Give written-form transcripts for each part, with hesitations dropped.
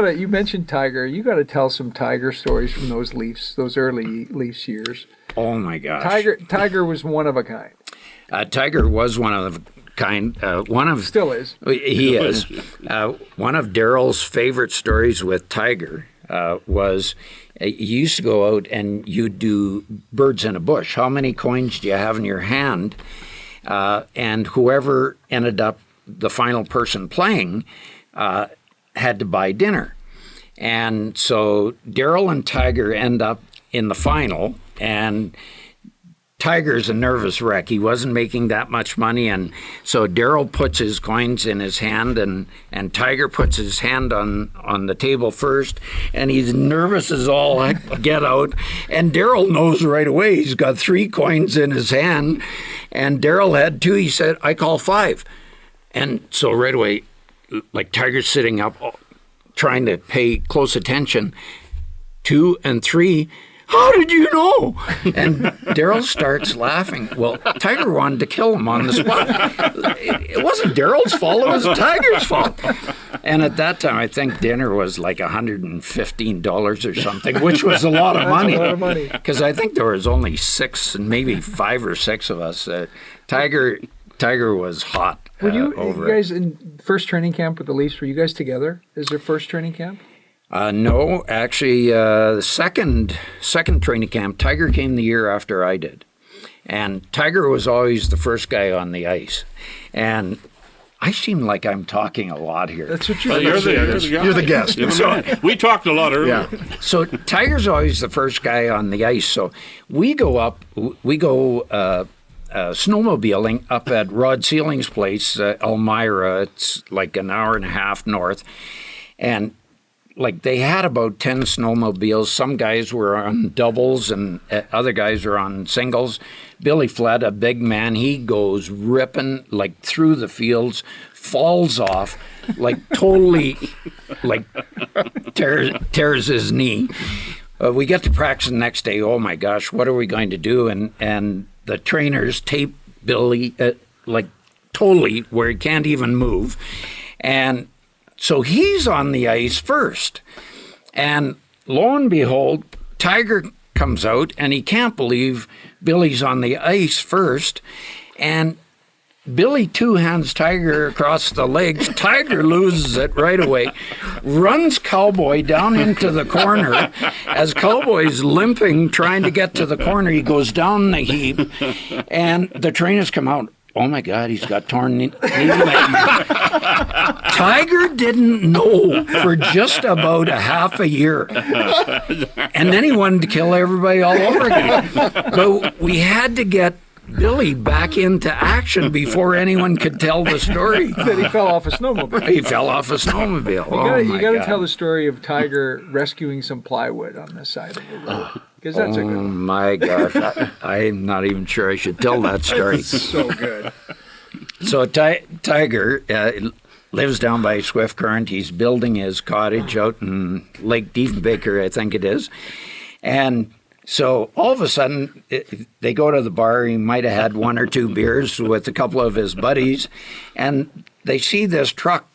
You mentioned Tiger. You gotta tell some Tiger stories from those early Leafs years. Oh my gosh. Tiger was one of a kind. Tiger was one of a kind. Still is. He is. One of Daryl's favorite stories with Tiger was you used to go out and you'd do birds in a bush. How many coins do you have in your hand? And whoever ended up the final person playing had to buy dinner. And so Daryl and Tiger end up in the final, and Tiger's a nervous wreck. He wasn't making that much money, and so Daryl puts his coins in his hand, and Tiger puts his hand on the table first, and he's nervous as all heck get out, and Daryl knows right away he's got 3 coins in his hand, and Daryl had 2. He said, "I call 5." And so right away, like Tiger's sitting up trying to pay close attention, 2 and 3, "How did you know?" And Daryl starts laughing. Well, Tiger wanted to kill him on the spot. It wasn't Daryl's fault, it was Tiger's fault. And at that time, I think dinner was like $115 or something, which was a lot of money. That's a lot of money. Because I think there was only 6 and maybe 5 or 6 of us. Tiger was hot. Were you guys in first training camp with the Leafs? Were you guys together? Is your first training camp? No, actually, the second training camp, Tiger came the year after I did. And Tiger was always the first guy on the ice. And I seem like I'm talking a lot here. That's what you're You're the guest. We talked a lot earlier. Yeah. So Tiger's always the first guy on the ice. So we go snowmobiling up at Rod Sealing's place, Elmira. It's like an hour and a half north. And like they had about 10 snowmobiles. Some guys were on doubles and other guys were on singles. Billy Flett, a big man, he goes ripping like through the fields, falls off, like totally like tears his knee. We get to practice the next day. Oh my gosh, what are we going to do? And the trainers tape Billy like totally where he can't even move. And so he's on the ice first. And lo and behold, Tiger comes out and he can't believe Billy's on the ice first. And Billy two-hands Tiger across the legs. Tiger loses it right away, runs Cowboy down into the corner. As Cowboy's limping, trying to get to the corner, he goes down the heap, and the trainers come out. Oh, my God, he's got torn knee ligament. Tiger didn't know for just about a half a year. And then he wanted to kill everybody all over again. But we had to get Billy back into action before anyone could tell the story. That he fell off a snowmobile. He fell off a snowmobile. You got to tell the story of Tiger rescuing some plywood on the side of the road. Because that's a good one. Oh my gosh, I'm not even sure I should tell that story. It's so good. So Tiger lives down by Swift Current. He's building his cottage out in Lake Diefenbaker, I think it is. And so all of a sudden, they go to the bar. He might have had 1 or 2 beers with a couple of his buddies, and they see this truck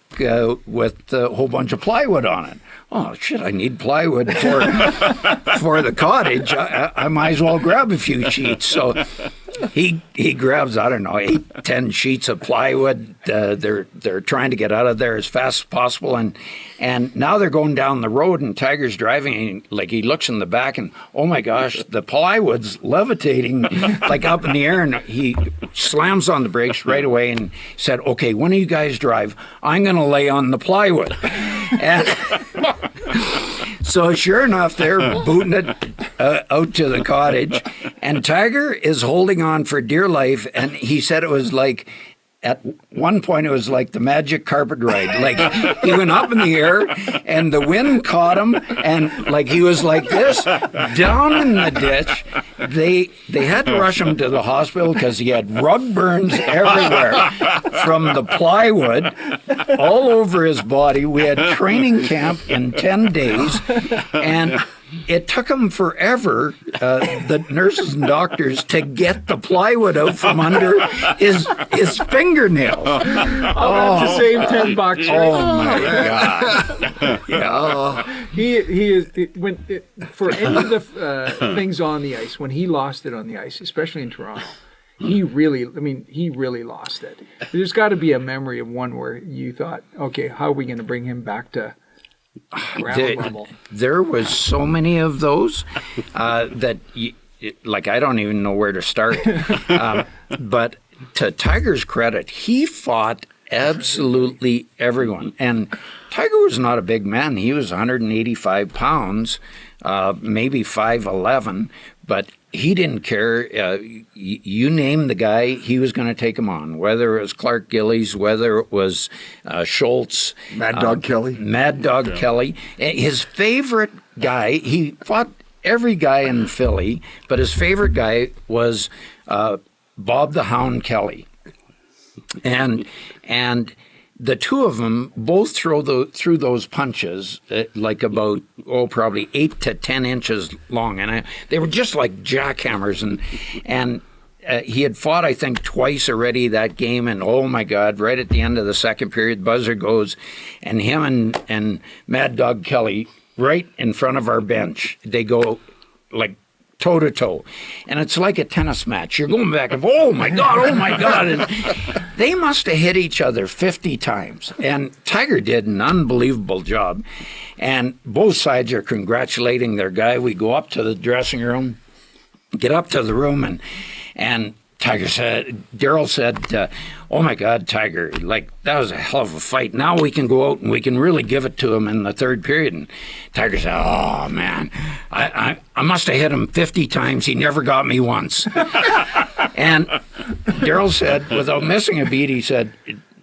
with a whole bunch of plywood on it. Oh, shit, I need plywood for the cottage. I might as well grab a few sheets. So he grabs, I don't know, 8, 10 sheets of plywood. They're trying to get out of there as fast as possible. And now they're going down the road, and Tiger's driving, and like he looks in the back, and oh my gosh, the plywood's levitating like up in the air, and he slams on the brakes right away and said, "Okay, one of you guys drive. I'm going to lay on the plywood." And so sure enough, they're booting it out to the cottage, and Tiger is holding on for dear life, and he said it was like, at one point, it was like the magic carpet ride. Like, he went up in the air, and the wind caught him, and like he was like this, down in the ditch. They had to rush him to the hospital because he had rug burns everywhere from the plywood all over his body. We had training camp in 10 days, and it took him forever, the nurses and doctors, to get the plywood out from under his fingernails. To save $10. Oh my God! Yeah. He is for any of the things on the ice. When he lost it on the ice, especially in Toronto, he really lost it. There's got to be a memory of one where you thought, okay, how are we going to bring him back to ground level? There was so many of those that, I don't even know where to start. But to Tiger's credit, he fought absolutely everyone. And Tiger was not a big man. He was 185 pounds, maybe 5'11", but he didn't care. You name the guy, he was going to take him on, whether it was Clark Gillies, whether it was Schultz. Mad Dog Kelly. Mad Dog Kelly. His favorite guy, he fought every guy in Philly, but his favorite guy was Bob the Hound Kelly. And the two of them both threw those punches about probably 8 to 10 inches long, and they were just like jackhammers. And he had fought, I think, twice already that game, and oh my God! Right at the end of the second period, buzzer goes, and him and Mad Dog Kelly right in front of our bench. They go like toe to toe, and it's like a tennis match. You're going back and oh my God, and they must have hit each other 50 times. And Tiger did an unbelievable job, and both sides are congratulating their guy. We go up to the dressing room, get up to the room, and Darryl said, oh my God, Tiger, that was a hell of a fight. Now we can go out and we can really give it to him in the third period. And Tiger said, oh man, I must have hit him 50 times. He never got me once. And Darryl said, without missing a beat, he said,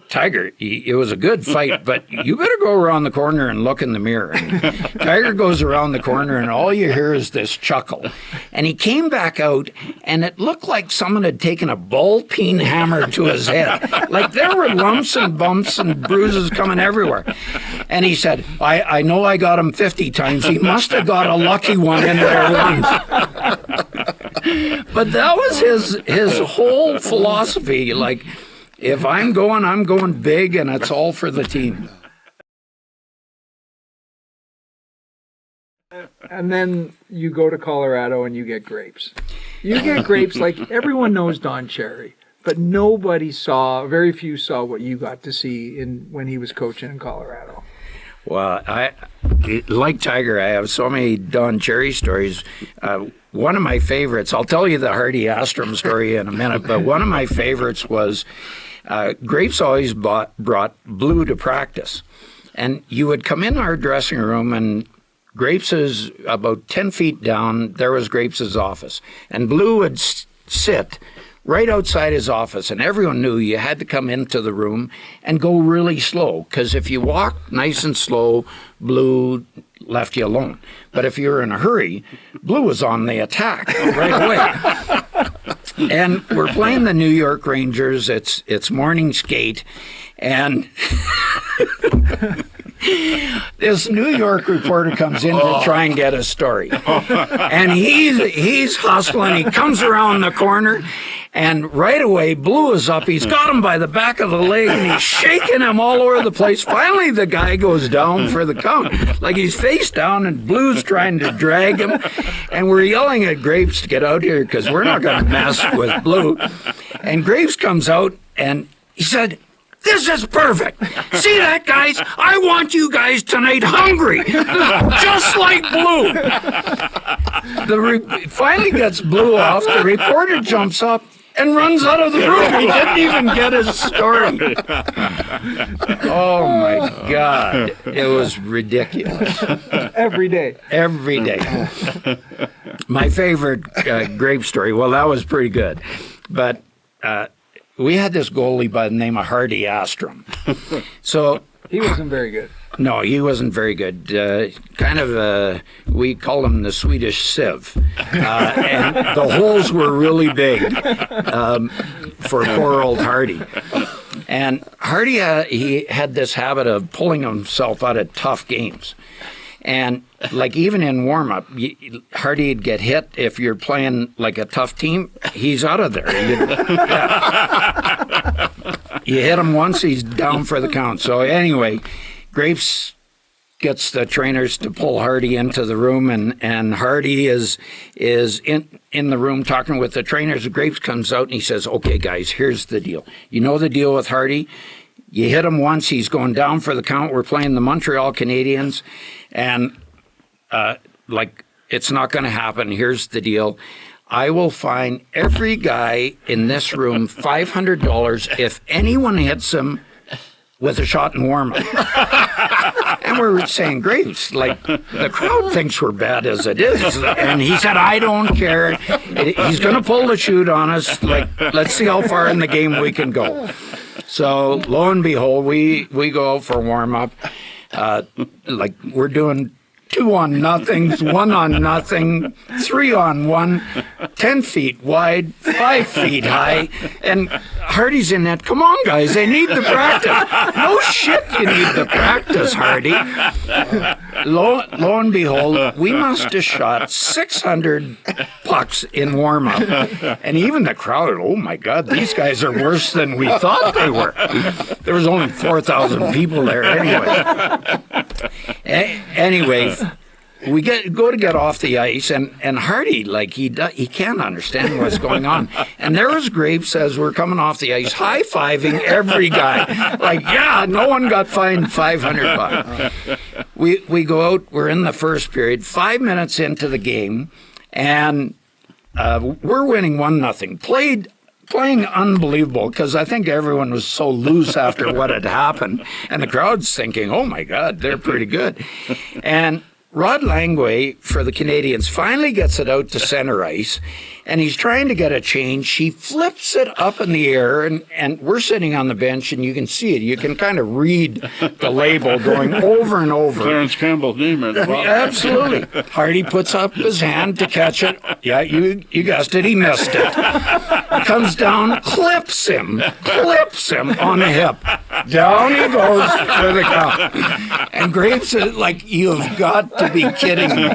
Tiger, it was a good fight, but you better go around the corner and look in the mirror. And Tiger goes around the corner, and all you hear is this chuckle. And he came back out, and it looked like someone had taken a ball-peen hammer to his head. There were lumps and bumps and bruises coming everywhere. And he said, I know I got him 50 times. He must have got a lucky one in there once. But that was his whole philosophy, if I'm going big, and it's all for the team. And then you go to Colorado and you get grapes. You get grapes everyone knows Don Cherry, but very few saw what you got to see when he was coaching in Colorado. Well, like Tiger, I have so many Don Cherry stories. One of my favorites, I'll tell you the Hardy Astrom story in a minute, but one of my favorites was Grapes always brought Blue to practice. And you would come in our dressing room, and Grapes is about 10 feet down. There was Grapes' office. And Blue would sit right outside his office, and everyone knew you had to come into the room and go really slow, because if you walked nice and slow, Blue left you alone. But if you were in a hurry, Blue was on the attack right away. And we're playing the New York Rangers. It's morning skate, and this New York reporter comes in to try and get a story. And he's hustling. He comes around the corner, and right away, Blue is up. He's got him by the back of the leg, and he's shaking him all over the place. Finally, the guy goes down for the count. He's face down, and Blue's trying to drag him. And we're yelling at Grapes to get out here because we're not going to mess with Blue. And Grapes comes out, and he said, "This is perfect. See that, guys? I want you guys tonight hungry, just like Blue." Finally gets Blue off. The reporter jumps up and runs out of the room. He didn't even get his story. Oh, my God. It was ridiculous. Every day. Every day. My favorite grape story, well, that was pretty good. But we had this goalie by the name of Hardy Astrom. So he wasn't very good. No, he wasn't very good. We call him the Swedish Sieve. And the holes were really big for poor old Hardy. And Hardy, he had this habit of pulling himself out of tough games. And like even in warm-up, Hardy'd get hit. If you're playing like a tough team, he's out of there. You hit him once, he's down for the count. So anyway, Grapes gets the trainers to pull Hardy into the room, and Hardy is in the room talking with the trainers. Grapes comes out and he says, okay, guys, here's the deal. You know the deal with Hardy? You hit him once, he's going down for the count. We're playing the Montreal Canadiens, and it's not going to happen. Here's the deal. I will fine every guy in this room $500 if anyone hits him with a shot in warm-up. And we're saying, Graves, like, the crowd thinks we're bad as it is. And he said, I don't care. He's going to pull the chute on us. Like, let's see how far in the game we can go. So, lo and behold, we go out for warm-up. We're doing 2-on-nothings, 1-on-nothing, 3-on-1, 10 feet wide, 5 feet high, and Hardy's in that. Come on, guys, they need the practice. No shit, you need the practice, Hardy. Lo and behold, we must have shot 600 pucks in warm-up, and even the crowd, oh my God, these guys are worse than we thought they were. There was only 4,000 people there anyway. Anyway, we go to get off the ice, and Hardy, like, he can't understand what's going on. And there was Graves as we're coming off the ice, high-fiving every guy. Like, yeah, no one got fined $500. We go out, we're in the first period, 5 minutes into the game, and we're winning 1-0. Playing unbelievable, because I think everyone was so loose after what had happened. And the crowd's thinking, oh my God, they're pretty good. And Rod Langway for the Canadiens finally gets it out to center ice, and he's trying to get a change. He flips it up in the air, and we're sitting on the bench, and you can see it. You can kind of read the label going over and over. Clarence Campbell's name at the bottom. Absolutely. Hardy puts up his hand to catch it. Yeah, you guessed it. He missed it. Comes down, clips him on the hip. Down he goes for the count. And Graves said, like, you've got to be kidding me.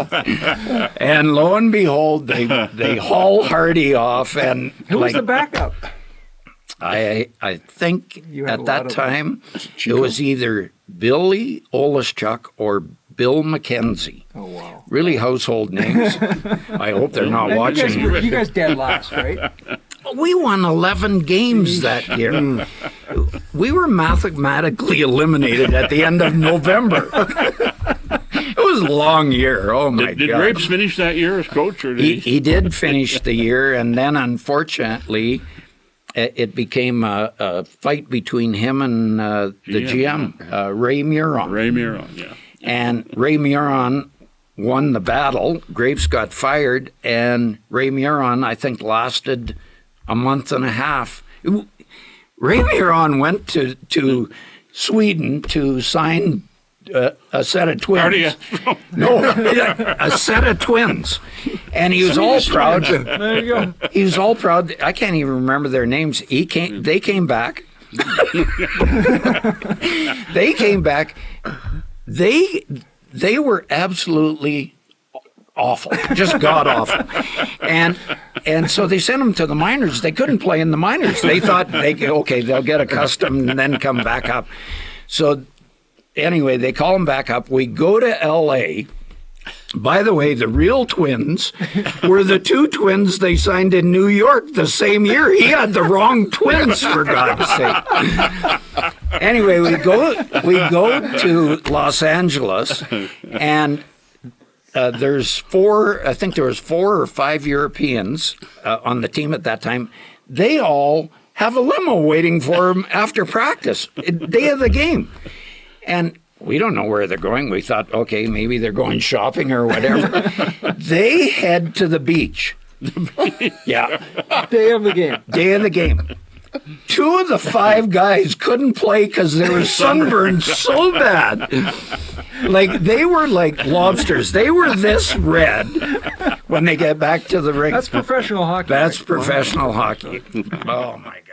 And lo and behold, they haul Hardy off. And who was the backup? I think at that time it was either Billy Oleschuk or Bill McKenzie. Oh, wow. Really household names. I hope they're not watching. You guys dead last, right? We won 11 games that year. We were mathematically eliminated at the end of November. It was a long year. Oh, my God. Did Grapes finish that year as coach? Or did he did finish the year, and then, unfortunately, it became a fight between him and the GM, Ray Muron. Ray Muron, yeah. And Ray Muron won the battle. Grapes got fired, and Ray Muron, I think, lasted a month and a half. Ray Muron went to Sweden to sign a set of twins. No, a set of twins. And he was all proud. There you go. He was all proud. I can't even remember their names. They came back. They came back. They were absolutely awful, just god awful, and so they sent them to the minors. They couldn't play in the minors. They thought they'll get accustomed and then come back up. So anyway, they call them back up. We go to L.A. By the way, the real twins were the two twins they signed in New York the same year. He had the wrong twins, for God's sake. Anyway, we go to Los Angeles, and there's I think there was 4 or 5 Europeans on the team at that time. They all have a limo waiting for them after practice, day of the game. And we don't know where they're going. We thought, okay, maybe they're going shopping or whatever. They head to the beach. Yeah. Day of the game. Day of the game. 2 of the 5 guys couldn't play because they were sunburned so bad. Like, they were like lobsters. They were this red when they get back to the rink. That's professional hockey. That's professional hockey. Oh, my God.